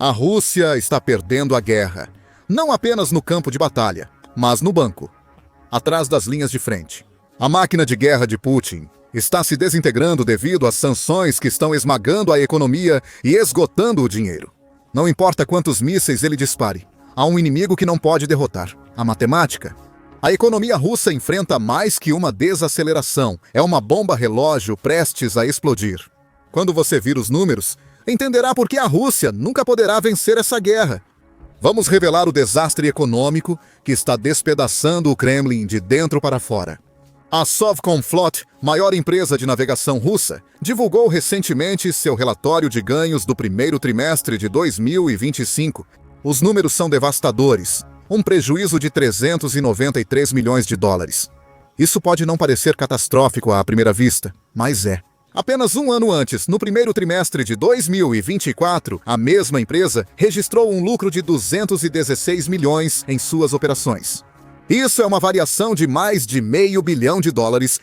A Rússia está perdendo a guerra, não apenas no campo de batalha, mas no banco, atrás das linhas de frente. A máquina de guerra de Putin está se desintegrando devido às sanções que estão esmagando a economia e esgotando o dinheiro. Não importa quantos mísseis ele dispare, há um inimigo que não pode derrotar: a matemática. A economia russa enfrenta mais que uma desaceleração, é uma bomba relógio prestes a explodir. Quando você vir os números, entenderá por que a Rússia nunca poderá vencer essa guerra. Vamos revelar o desastre econômico que está despedaçando o Kremlin de dentro para fora. A Sovcomflot, maior empresa de navegação russa, divulgou recentemente seu relatório de ganhos do primeiro trimestre de 2025. Os números são devastadores, um prejuízo de 393 milhões de dólares. Isso pode não parecer catastrófico à primeira vista, mas é. Apenas um ano antes, no primeiro trimestre de 2024, a mesma empresa registrou um lucro de 216 milhões em suas operações. Isso é uma variação de mais de $500 milhão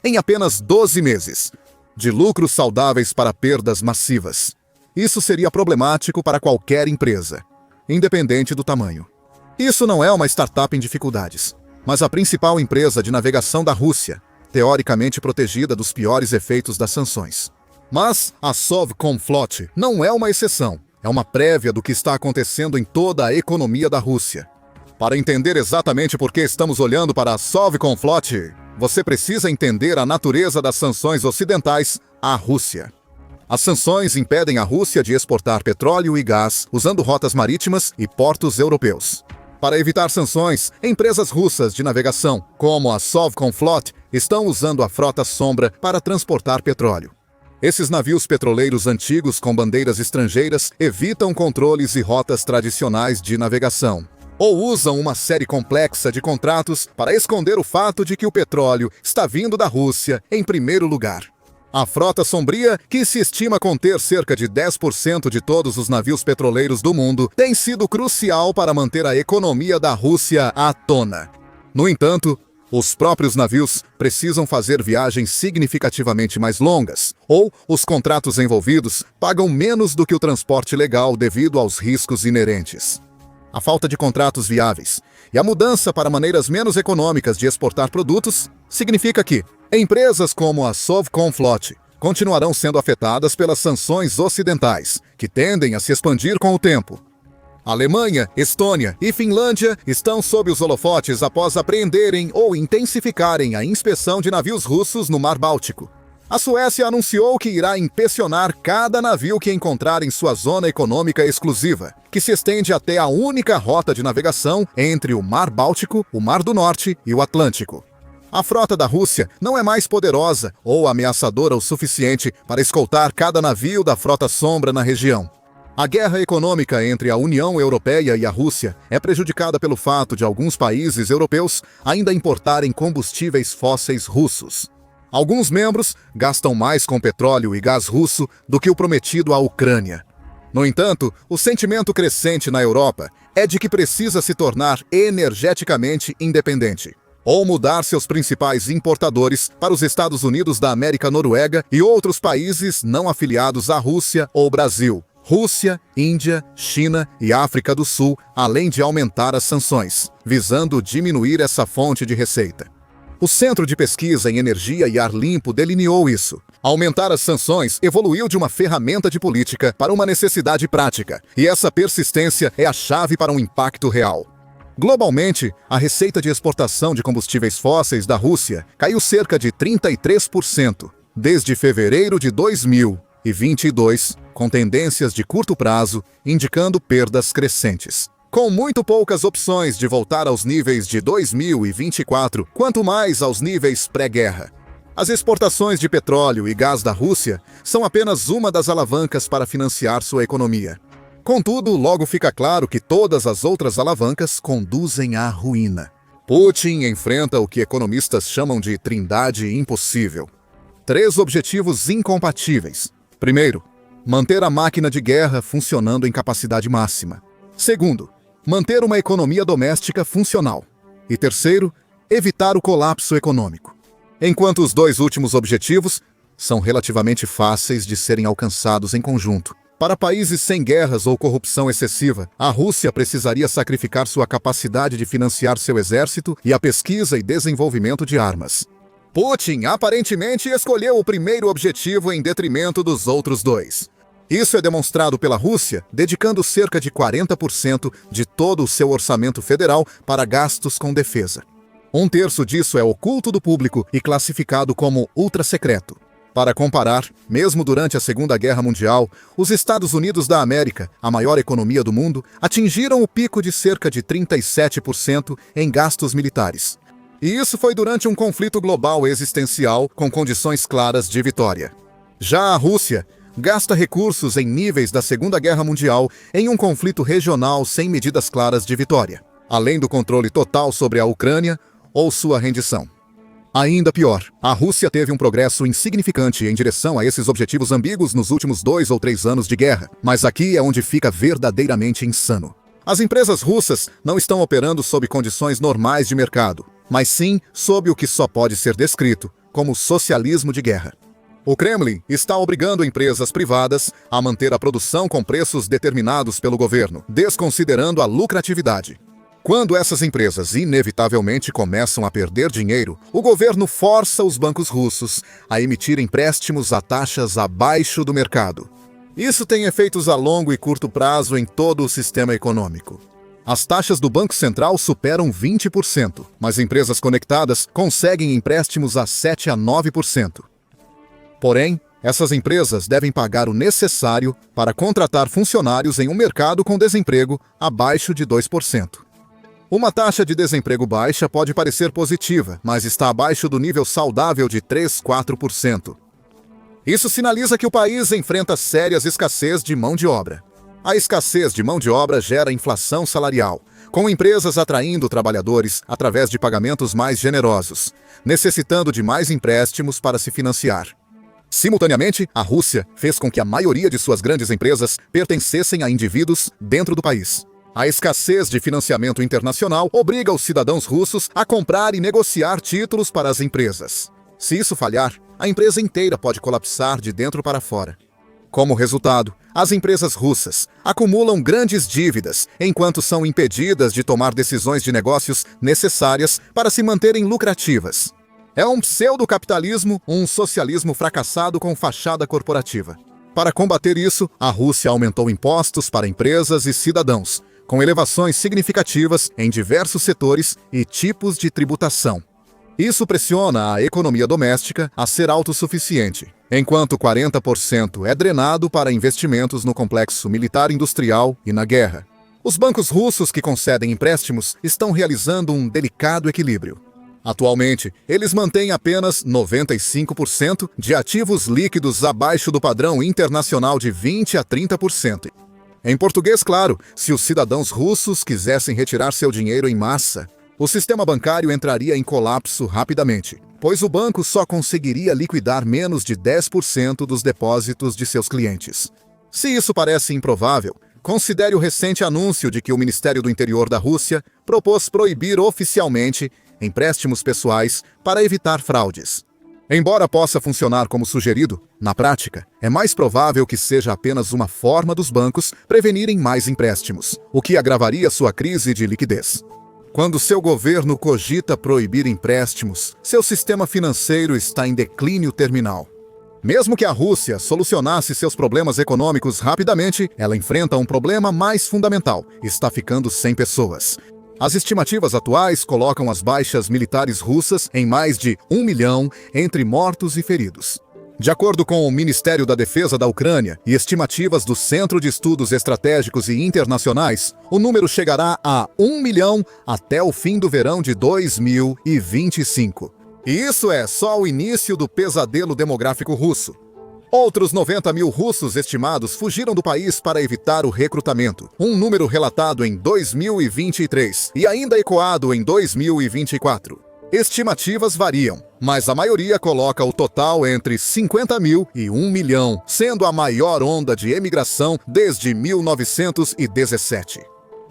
em apenas 12 meses, de lucros saudáveis para perdas massivas. Isso seria problemático para qualquer empresa, independente do tamanho. Isso não é uma startup em dificuldades, mas a principal empresa de navegação da Rússia, teoricamente protegida dos piores efeitos das sanções. Mas a Sovcomflot não é uma exceção, é uma prévia do que está acontecendo em toda a economia da Rússia. Para entender exatamente por que estamos olhando para a Sovcomflot, você precisa entender a natureza das sanções ocidentais à Rússia. As sanções impedem a Rússia de exportar petróleo e gás usando rotas marítimas e portos europeus. Para evitar sanções, empresas russas de navegação, como a Sovcomflot, estão usando a frota sombra para transportar petróleo. Esses navios petroleiros antigos com bandeiras estrangeiras evitam controles e rotas tradicionais de navegação, ou usam uma série complexa de contratos para esconder o fato de que o petróleo está vindo da Rússia em primeiro lugar. A frota sombria, que se estima conter cerca de 10% de todos os navios petroleiros do mundo, tem sido crucial para manter a economia da Rússia à tona. No entanto, os próprios navios precisam fazer viagens significativamente mais longas, ou os contratos envolvidos pagam menos do que o transporte legal devido aos riscos inerentes. A falta de contratos viáveis e a mudança para maneiras menos econômicas de exportar produtos significa que empresas como a Sovcomflot continuarão sendo afetadas pelas sanções ocidentais, que tendem a se expandir com o tempo. Alemanha, Estônia e Finlândia estão sob os holofotes após apreenderem ou intensificarem a inspeção de navios russos no Mar Báltico. A Suécia anunciou que irá inspecionar cada navio que encontrar em sua zona econômica exclusiva, que se estende até a única rota de navegação entre o Mar Báltico, o Mar do Norte e o Atlântico. A frota da Rússia não é mais poderosa ou ameaçadora o suficiente para escoltar cada navio da frota sombra na região. A guerra econômica entre a União Europeia e a Rússia é prejudicada pelo fato de alguns países europeus ainda importarem combustíveis fósseis russos. Alguns membros gastam mais com petróleo e gás russo do que o prometido à Ucrânia. No entanto, o sentimento crescente na Europa é de que precisa se tornar energeticamente independente, ou mudar seus principais importadores para os Estados Unidos da América Noruega e outros países não afiliados à Rússia ou Brasil, Rússia, Índia, China e África do Sul, além de aumentar as sanções, visando diminuir essa fonte de receita. O Centro de Pesquisa em Energia e Ar Limpo delineou isso. Aumentar as sanções evoluiu de uma ferramenta de política para uma necessidade prática, e essa persistência é a chave para um impacto real. Globalmente, a receita de exportação de combustíveis fósseis da Rússia caiu cerca de 33% desde fevereiro de 2022, com tendências de curto prazo indicando perdas crescentes. Com muito poucas opções de voltar aos níveis de 2024, quanto mais aos níveis pré-guerra. As exportações de petróleo e gás da Rússia são apenas uma das alavancas para financiar sua economia. Contudo, logo fica claro que todas as outras alavancas conduzem à ruína. Putin enfrenta o que economistas chamam de trindade impossível. 3 objetivos incompatíveis. Primeiro, manter a máquina de guerra funcionando em capacidade máxima. Segundo, manter uma economia doméstica funcional. E terceiro, evitar o colapso econômico. Enquanto os 2 últimos objetivos são relativamente fáceis de serem alcançados em conjunto. Para países sem guerras ou corrupção excessiva, a Rússia precisaria sacrificar sua capacidade de financiar seu exército e a pesquisa e desenvolvimento de armas. Putin aparentemente escolheu o primeiro objetivo em detrimento dos outros dois. Isso é demonstrado pela Rússia, dedicando cerca de 40% de todo o seu orçamento federal para gastos com defesa. Um terço disso é oculto do público e classificado como ultra-secreto. Para comparar, mesmo durante a Segunda Guerra Mundial, os Estados Unidos da América, a maior economia do mundo, atingiram o pico de cerca de 37% em gastos militares. E isso foi durante um conflito global existencial com condições claras de vitória. Já a Rússia gasta recursos em níveis da Segunda Guerra Mundial em um conflito regional sem medidas claras de vitória, além do controle total sobre a Ucrânia ou sua rendição. Ainda pior, a Rússia teve um progresso insignificante em direção a esses objetivos ambíguos nos últimos 2 ou 3 anos de guerra, mas aqui é onde fica verdadeiramente insano. As empresas russas não estão operando sob condições normais de mercado, mas sim sob o que só pode ser descrito como socialismo de guerra. O Kremlin está obrigando empresas privadas a manter a produção com preços determinados pelo governo, desconsiderando a lucratividade. Quando essas empresas inevitavelmente começam a perder dinheiro, o governo força os bancos russos a emitir empréstimos a taxas abaixo do mercado. Isso tem efeitos a longo e curto prazo em todo o sistema econômico. As taxas do Banco Central superam 20%, mas empresas conectadas conseguem empréstimos a 7 a 9%. Porém, essas empresas devem pagar o necessário para contratar funcionários em um mercado com desemprego abaixo de 2%. Uma taxa de desemprego baixa pode parecer positiva, mas está abaixo do nível saudável de 3-4%. Isso sinaliza que o país enfrenta sérias escassez de mão de obra. A escassez de mão de obra gera inflação salarial, com empresas atraindo trabalhadores através de pagamentos mais generosos, necessitando de mais empréstimos para se financiar. Simultaneamente, a Rússia fez com que a maioria de suas grandes empresas pertencessem a indivíduos dentro do país. A escassez de financiamento internacional obriga os cidadãos russos a comprar e negociar títulos para as empresas. Se isso falhar, a empresa inteira pode colapsar de dentro para fora. Como resultado, as empresas russas acumulam grandes dívidas enquanto são impedidas de tomar decisões de negócios necessárias para se manterem lucrativas. É um pseudo-capitalismo, um socialismo fracassado com fachada corporativa. Para combater isso, a Rússia aumentou impostos para empresas e cidadãos, com elevações significativas em diversos setores e tipos de tributação. Isso pressiona a economia doméstica a ser autossuficiente, enquanto 40% é drenado para investimentos no complexo militar-industrial e na guerra. Os bancos russos que concedem empréstimos estão realizando um delicado equilíbrio. Atualmente, eles mantêm apenas 95% de ativos líquidos abaixo do padrão internacional de 20 a 30%. Em português, claro, se os cidadãos russos quisessem retirar seu dinheiro em massa, o sistema bancário entraria em colapso rapidamente, pois o banco só conseguiria liquidar menos de 10% dos depósitos de seus clientes. Se isso parece improvável, considere o recente anúncio de que o Ministério do Interior da Rússia propôs proibir oficialmente empréstimos pessoais para evitar fraudes. Embora possa funcionar como sugerido, na prática, é mais provável que seja apenas uma forma dos bancos prevenirem mais empréstimos, o que agravaria sua crise de liquidez. Quando seu governo cogita proibir empréstimos, seu sistema financeiro está em declínio terminal. Mesmo que a Rússia solucionasse seus problemas econômicos rapidamente, ela enfrenta um problema mais fundamental: está ficando sem pessoas. As estimativas atuais colocam as baixas militares russas em mais de 1 milhão entre mortos e feridos. De acordo com o Ministério da Defesa da Ucrânia e estimativas do Centro de Estudos Estratégicos e Internacionais, o número chegará a 1 milhão até o fim do verão de 2025. E isso é só o início do pesadelo demográfico russo. Outros 90 mil russos estimados fugiram do país para evitar o recrutamento, um número relatado em 2023 e ainda ecoado em 2024. Estimativas variam, mas a maioria coloca o total entre 50 mil e 1 milhão, sendo a maior onda de emigração desde 1917.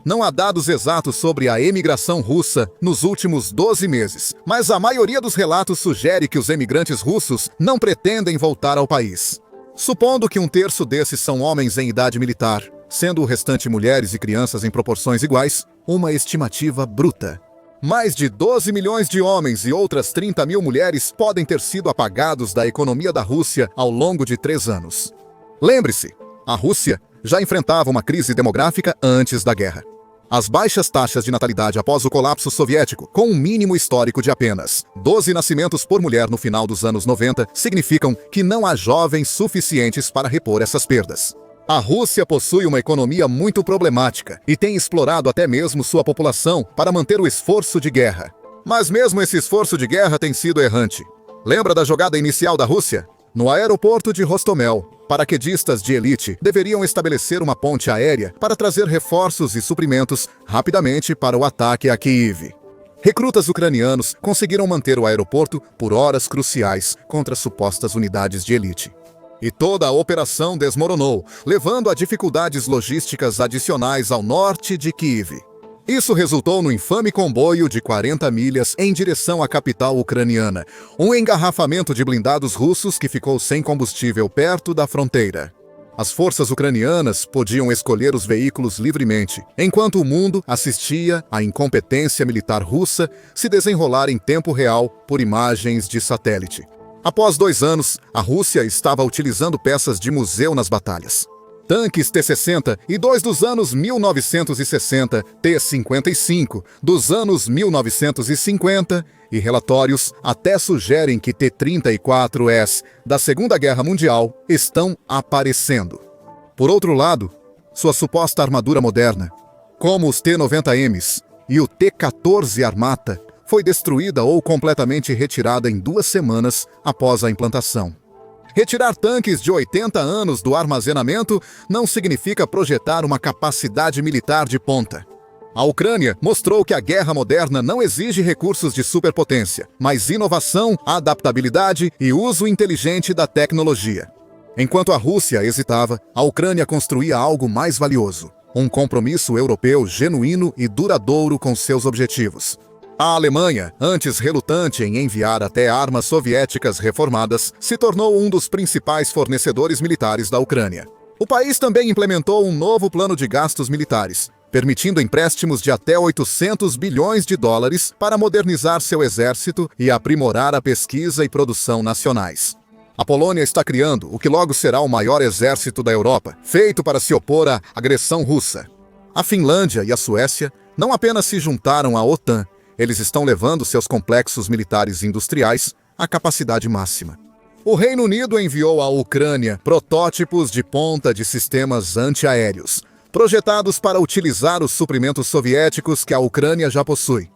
Não há dados exatos sobre a emigração russa nos últimos 12 meses, mas a maioria dos relatos sugere que os emigrantes russos não pretendem voltar ao país. Supondo que um terço desses são homens em idade militar, sendo o restante mulheres e crianças em proporções iguais, uma estimativa bruta. Mais de 12 milhões de homens e outras 30 mil mulheres podem ter sido apagados da economia da Rússia ao longo de 3 anos. Lembre-se, a Rússia já enfrentava uma crise demográfica antes da guerra. As baixas taxas de natalidade após o colapso soviético, com um mínimo histórico de apenas 12 nascimentos por mulher no final dos anos 90, significam que não há jovens suficientes para repor essas perdas. A Rússia possui uma economia muito problemática e tem explorado até mesmo sua população para manter o esforço de guerra. Mas mesmo esse esforço de guerra tem sido errante. Lembra da jogada inicial da Rússia? No aeroporto de Rostomel, paraquedistas de elite deveriam estabelecer uma ponte aérea para trazer reforços e suprimentos rapidamente para o ataque a Kyiv. Recrutas ucranianos conseguiram manter o aeroporto por horas cruciais contra supostas unidades de elite. E toda a operação desmoronou, levando a dificuldades logísticas adicionais ao norte de Kyiv. Isso resultou no infame comboio de 40 milhas em direção à capital ucraniana, um engarrafamento de blindados russos que ficou sem combustível perto da fronteira. As forças ucranianas podiam escolher os veículos livremente, enquanto o mundo assistia à incompetência militar russa se desenrolar em tempo real por imagens de satélite. Após 2 anos, a Rússia estava utilizando peças de museu nas batalhas. Tanques T-60 e 2 dos anos 1960, T-55 dos anos 1950 e relatórios até sugerem que T-34S da Segunda Guerra Mundial estão aparecendo. Por outro lado, sua suposta armadura moderna, como os T-90Ms e o T-14 Armata, foi destruída ou completamente retirada em 2 semanas após a implantação. Retirar tanques de 80 anos do armazenamento não significa projetar uma capacidade militar de ponta. A Ucrânia mostrou que a guerra moderna não exige recursos de superpotência, mas inovação, adaptabilidade e uso inteligente da tecnologia. Enquanto a Rússia hesitava, a Ucrânia construía algo mais valioso: um compromisso europeu genuíno e duradouro com seus objetivos. A Alemanha, antes relutante em enviar até armas soviéticas reformadas, se tornou um dos principais fornecedores militares da Ucrânia. O país também implementou um novo plano de gastos militares, permitindo empréstimos de até 800 bilhões de dólares para modernizar seu exército e aprimorar a pesquisa e produção nacionais. A Polônia está criando o que logo será o maior exército da Europa, feito para se opor à agressão russa. A Finlândia e a Suécia não apenas se juntaram à OTAN, eles estão levando seus complexos militares industriais à capacidade máxima. O Reino Unido enviou à Ucrânia protótipos de ponta de sistemas antiaéreos, projetados para utilizar os suprimentos soviéticos que a Ucrânia já possui.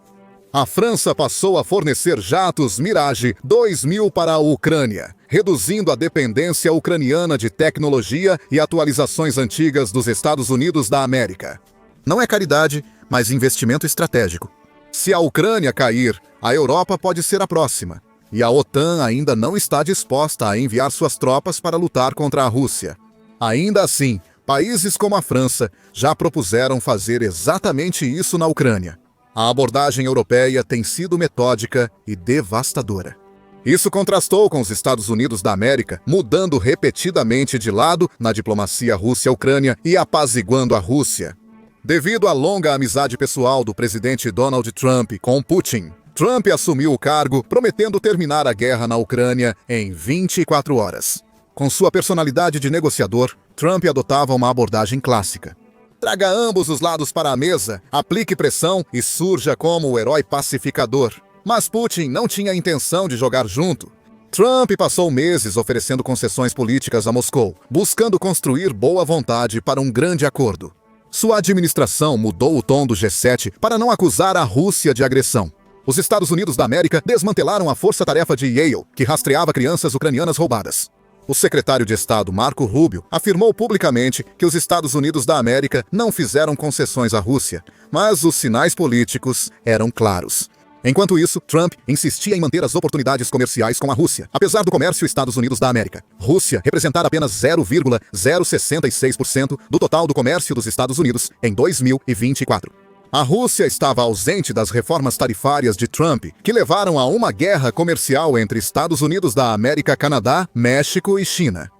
A França passou a fornecer jatos Mirage 2000 para a Ucrânia, reduzindo a dependência ucraniana de tecnologia e atualizações antigas dos Estados Unidos da América. Não é caridade, mas investimento estratégico. Se a Ucrânia cair, a Europa pode ser a próxima, e a OTAN ainda não está disposta a enviar suas tropas para lutar contra a Rússia. Ainda assim, países como a França já propuseram fazer exatamente isso na Ucrânia. A abordagem europeia tem sido metódica e devastadora. Isso contrastou com os Estados Unidos da América, mudando repetidamente de lado na diplomacia Rússia-Ucrânia e apaziguando a Rússia. Devido à longa amizade pessoal do presidente Donald Trump com Putin, Trump assumiu o cargo prometendo terminar a guerra na Ucrânia em 24 horas. Com sua personalidade de negociador, Trump adotava uma abordagem clássica. Traga ambos os lados para a mesa, aplique pressão e surja como o herói pacificador. Mas Putin não tinha intenção de jogar junto. Trump passou meses oferecendo concessões políticas a Moscou, buscando construir boa vontade para um grande acordo. Sua administração mudou o tom do G7 para não acusar a Rússia de agressão. Os Estados Unidos da América desmantelaram a força-tarefa de Yale, que rastreava crianças ucranianas roubadas. O secretário de Estado Marco Rubio afirmou publicamente que os Estados Unidos da América não fizeram concessões à Rússia, mas os sinais políticos eram claros. Enquanto isso, Trump insistia em manter as oportunidades comerciais com a Rússia, apesar do comércio Estados Unidos da América. Rússia representar apenas 0,066% do total do comércio dos Estados Unidos em 2024. A Rússia estava ausente das reformas tarifárias de Trump, que levaram a uma guerra comercial entre Estados Unidos da América, Canadá, México e China.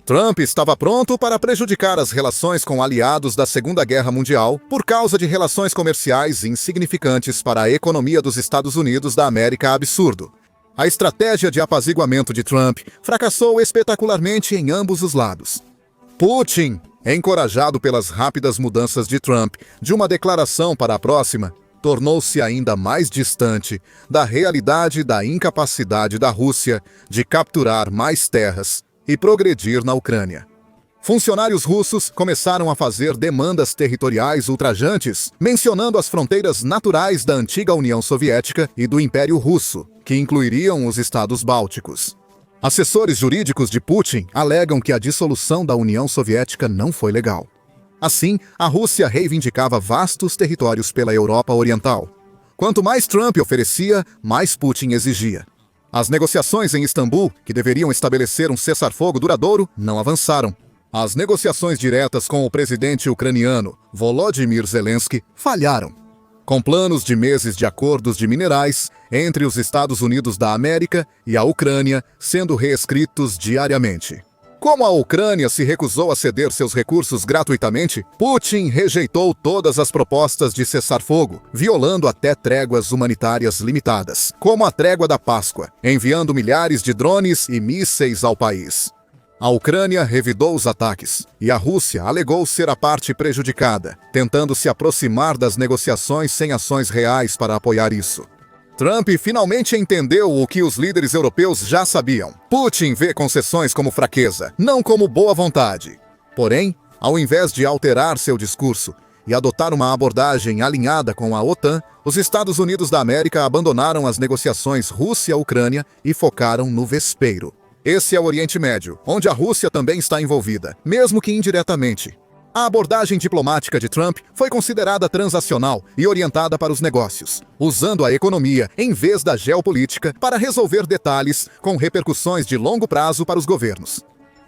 Trump estava pronto para prejudicar as relações com aliados da Segunda Guerra Mundial por causa de relações comerciais insignificantes para a economia dos Estados Unidos da América absurdo. A estratégia de apaziguamento de Trump fracassou espetacularmente em ambos os lados. Putin, encorajado pelas rápidas mudanças de Trump de uma declaração para a próxima, tornou-se ainda mais distante da realidade da incapacidade da Rússia de capturar mais terras e progredir na Ucrânia. Funcionários russos começaram a fazer demandas territoriais ultrajantes, mencionando as fronteiras naturais da antiga União Soviética e do Império Russo, que incluiriam os estados bálticos. Assessores jurídicos de Putin alegam que a dissolução da União Soviética não foi legal. Assim, a Rússia reivindicava vastos territórios pela Europa Oriental. Quanto mais Trump oferecia, mais Putin exigia. As negociações em Istambul, que deveriam estabelecer um cessar-fogo duradouro, não avançaram. As negociações diretas com o presidente ucraniano, Volodymyr Zelensky, falharam. Com planos de meses de acordos de minerais entre os Estados Unidos da América e a Ucrânia sendo reescritos diariamente. Como a Ucrânia se recusou a ceder seus recursos gratuitamente, Putin rejeitou todas as propostas de cessar-fogo, violando até tréguas humanitárias limitadas, como a Trégua da Páscoa, enviando milhares de drones e mísseis ao país. A Ucrânia revidou os ataques, e a Rússia alegou ser a parte prejudicada, tentando se aproximar das negociações sem ações reais para apoiar isso. Trump finalmente entendeu o que os líderes europeus já sabiam. Putin vê concessões como fraqueza, não como boa vontade. Porém, ao invés de alterar seu discurso e adotar uma abordagem alinhada com a OTAN, os Estados Unidos da América abandonaram as negociações Rússia-Ucrânia e focaram no vespeiro. Esse é o Oriente Médio, onde a Rússia também está envolvida, mesmo que indiretamente. A abordagem diplomática de Trump foi considerada transacional e orientada para os negócios, usando a economia em vez da geopolítica para resolver detalhes com repercussões de longo prazo para os governos.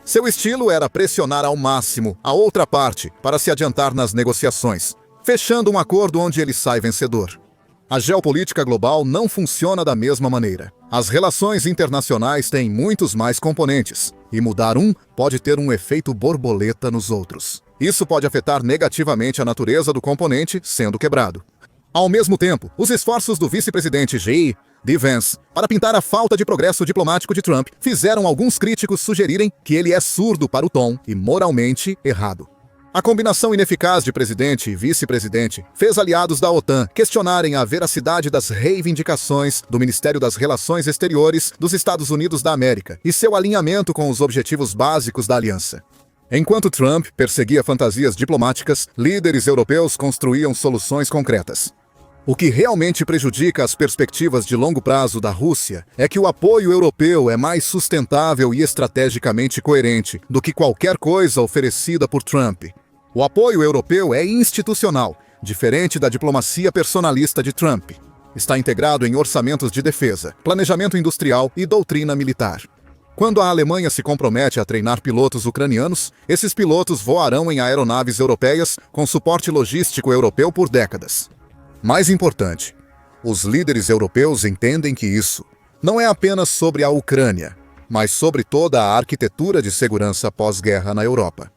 Seu estilo era pressionar ao máximo a outra parte para se adiantar nas negociações, fechando um acordo onde ele sai vencedor. A geopolítica global não funciona da mesma maneira. As relações internacionais têm muitos mais componentes, e mudar um pode ter um efeito borboleta nos outros. Isso pode afetar negativamente a natureza do componente sendo quebrado. Ao mesmo tempo, os esforços do vice-presidente J.D. Vance para pintar a falta de progresso diplomático de Trump fizeram alguns críticos sugerirem que ele é surdo para o tom e moralmente errado. A combinação ineficaz de presidente e vice-presidente fez aliados da OTAN questionarem a veracidade das reivindicações do Ministério das Relações Exteriores dos Estados Unidos da América e seu alinhamento com os objetivos básicos da aliança. Enquanto Trump perseguia fantasias diplomáticas, líderes europeus construíam soluções concretas. O que realmente prejudica as perspectivas de longo prazo da Rússia é que o apoio europeu é mais sustentável e estrategicamente coerente do que qualquer coisa oferecida por Trump. O apoio europeu é institucional, diferente da diplomacia personalista de Trump. Está integrado em orçamentos de defesa, planejamento industrial e doutrina militar. Quando a Alemanha se compromete a treinar pilotos ucranianos, esses pilotos voarão em aeronaves europeias com suporte logístico europeu por décadas. Mais importante, os líderes europeus entendem que isso não é apenas sobre a Ucrânia, mas sobre toda a arquitetura de segurança pós-guerra na Europa.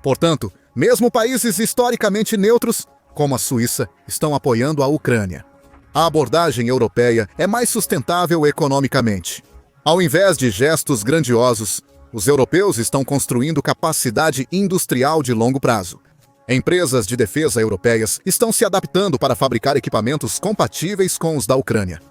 Portanto, mesmo países historicamente neutros, como a Suíça, estão apoiando a Ucrânia. A abordagem europeia é mais sustentável economicamente. Ao invés de gestos grandiosos, os europeus estão construindo capacidade industrial de longo prazo. Empresas de defesa europeias estão se adaptando para fabricar equipamentos compatíveis com os da Ucrânia.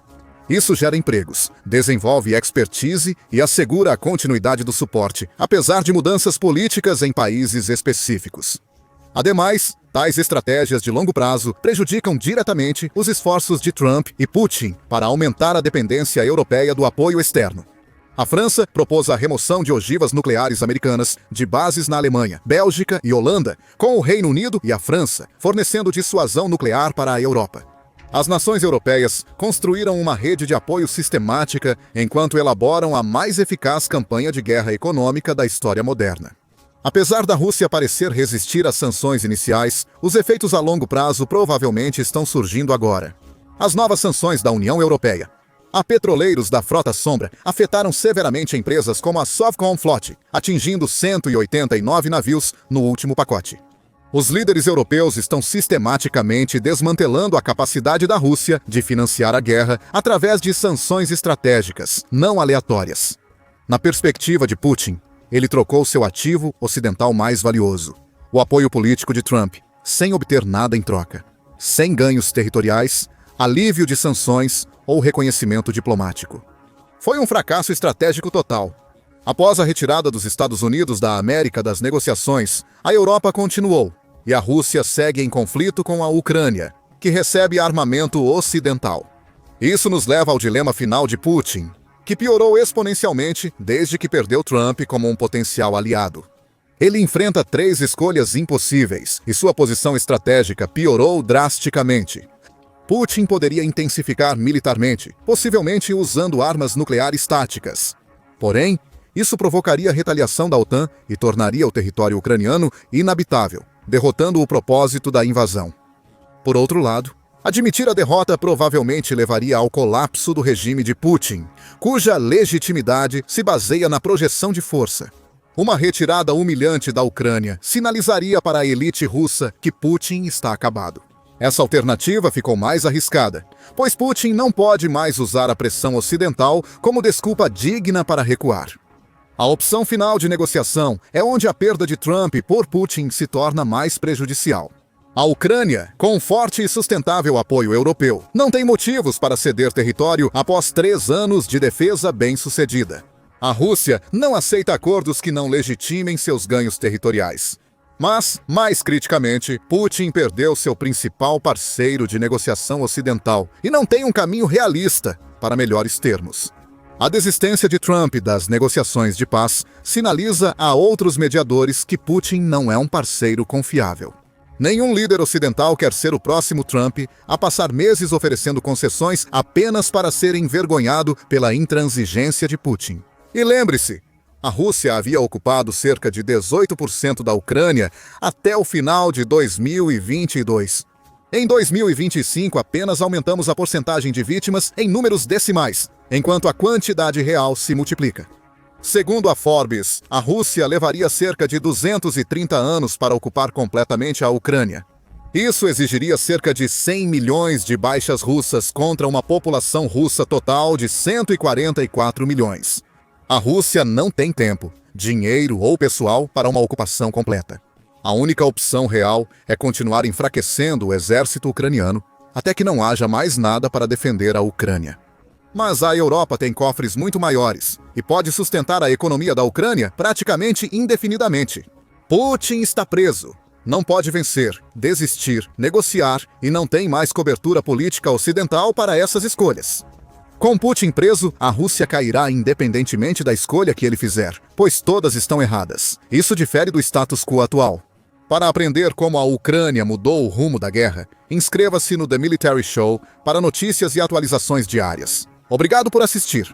Isso gera empregos, desenvolve expertise e assegura a continuidade do suporte, apesar de mudanças políticas em países específicos. Ademais, tais estratégias de longo prazo prejudicam diretamente os esforços de Trump e Putin para aumentar a dependência europeia do apoio externo. A França propôs a remoção de ogivas nucleares americanas de bases na Alemanha, Bélgica e Holanda, com o Reino Unido e a França fornecendo dissuasão nuclear para a Europa. As nações europeias construíram uma rede de apoio sistemática enquanto elaboram a mais eficaz campanha de guerra econômica da história moderna. Apesar da Rússia parecer resistir às sanções iniciais, os efeitos a longo prazo provavelmente estão surgindo agora. As novas sanções da União Europeia. A petroleiros da Frota Sombra afetaram severamente empresas como a Sovcomflot, atingindo 189 navios no último pacote. Os líderes europeus estão sistematicamente desmantelando a capacidade da Rússia de financiar a guerra através de sanções estratégicas, não aleatórias. Na perspectiva de Putin, ele trocou seu ativo ocidental mais valioso, o apoio político de Trump, sem obter nada em troca, sem ganhos territoriais, alívio de sanções ou reconhecimento diplomático. Foi um fracasso estratégico total. Após a retirada dos Estados Unidos da América das negociações, a Europa continuou, e a Rússia segue em conflito com a Ucrânia, que recebe armamento ocidental. Isso nos leva ao dilema final de Putin, que piorou exponencialmente desde que perdeu Trump como um potencial aliado. Ele enfrenta 3 escolhas impossíveis, e sua posição estratégica piorou drasticamente. Putin poderia intensificar militarmente, possivelmente usando armas nucleares táticas. Porém, isso provocaria retaliação da OTAN e tornaria o território ucraniano inabitável, derrotando o propósito da invasão. Por outro lado, admitir a derrota provavelmente levaria ao colapso do regime de Putin, cuja legitimidade se baseia na projeção de força. Uma retirada humilhante da Ucrânia sinalizaria para a elite russa que Putin está acabado. Essa alternativa ficou mais arriscada, pois Putin não pode mais usar a pressão ocidental como desculpa digna para recuar. A opção final de negociação é onde a perda de Trump por Putin se torna mais prejudicial. A Ucrânia, com forte e sustentável apoio europeu, não tem motivos para ceder território após 3 anos de defesa bem-sucedida. A Rússia não aceita acordos que não legitimem seus ganhos territoriais. Mas, mais criticamente, Putin perdeu seu principal parceiro de negociação ocidental e não tem um caminho realista para melhores termos. A desistência de Trump das negociações de paz sinaliza a outros mediadores que Putin não é um parceiro confiável. Nenhum líder ocidental quer ser o próximo Trump a passar meses oferecendo concessões apenas para ser envergonhado pela intransigência de Putin. E lembre-se, a Rússia havia ocupado cerca de 18% da Ucrânia até o final de 2022. Em 2025, apenas aumentamos a porcentagem de vítimas em números decimais, enquanto a quantidade real se multiplica. Segundo a Forbes, a Rússia levaria cerca de 230 anos para ocupar completamente a Ucrânia. Isso exigiria cerca de 100 milhões de baixas russas contra uma população russa total de 144 milhões. A Rússia não tem tempo, dinheiro ou pessoal para uma ocupação completa. A única opção real é continuar enfraquecendo o exército ucraniano até que não haja mais nada para defender a Ucrânia. Mas a Europa tem cofres muito maiores e pode sustentar a economia da Ucrânia praticamente indefinidamente. Putin está preso, não pode vencer, desistir, negociar e não tem mais cobertura política ocidental para essas escolhas. Com Putin preso, a Rússia cairá independentemente da escolha que ele fizer, pois todas estão erradas. Isso difere do status quo atual. Para aprender como a Ucrânia mudou o rumo da guerra, inscreva-se no The Military Show para notícias e atualizações diárias. Obrigado por assistir.